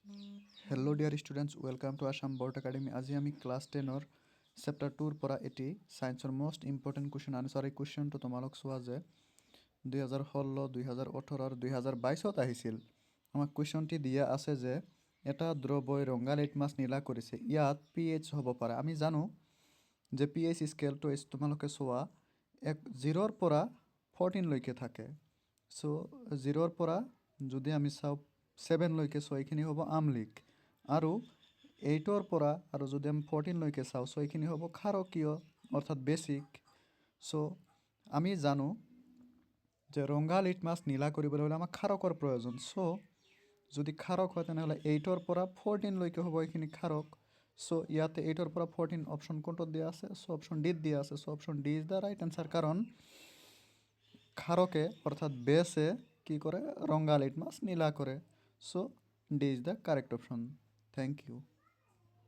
Hello' dear students, welcome to Assam board academy. আজি আমি class 10-ৰ chapter 2-ৰ পৰা এটি ছায়েন্সৰ মষ্ট ইম্পৰ্টেণ্ট কুৱেশ্যন আনিছোঁ। আৰু এই কুৱেশ্যনটো তোমালোক চোৱা যে 2016, 2018 আৰু 2022 আহিছিল। আমাক কুৱেশ্যনটি দিয়া আছে যে এটা দ্ৰৱই ৰঙা লিটমাছ নীলা কৰিছে, ইয়াত pH হ'ব পাৰে। আমি জানো যে pH স্কেলটো তোমালোকে চোৱা 0-ৰ পৰা 14লৈকে থাকে। চ' 0-ৰ পৰা যদি আমি চাওঁ 7লৈকে, চ' এইখিনি হ'ব আমলিক, আৰু 8-ৰ পৰা আৰু যদি আমি 14লৈকে চাওঁ, চ' এইখিনি হ'ব ক্ষাৰকীয় অৰ্থাৎ বেছিক। চ' আমি জানো যে ৰঙা লিটমাছ নীলা কৰিবলৈ হ'লে আমাক ক্ষাৰকৰ প্ৰয়োজন। চ' যদি ক্ষাৰক হয় তেনেহ'লে 8-ৰ পৰা 14লৈকে হ'ব এইখিনি ক্ষাৰক। চ' ইয়াতে 8-ৰ পৰা 14 অপশ্যন কোনটোত দিয়া আছে? চ' অপশ্যন ডিত দিয়া আছে। So' option D is the right answer, কাৰণ ক্ষাৰকে অৰ্থাৎ বেছে কি কৰে? ৰঙা লিটমাছ নীলা কৰে। চ' D is the correct option. Thank you.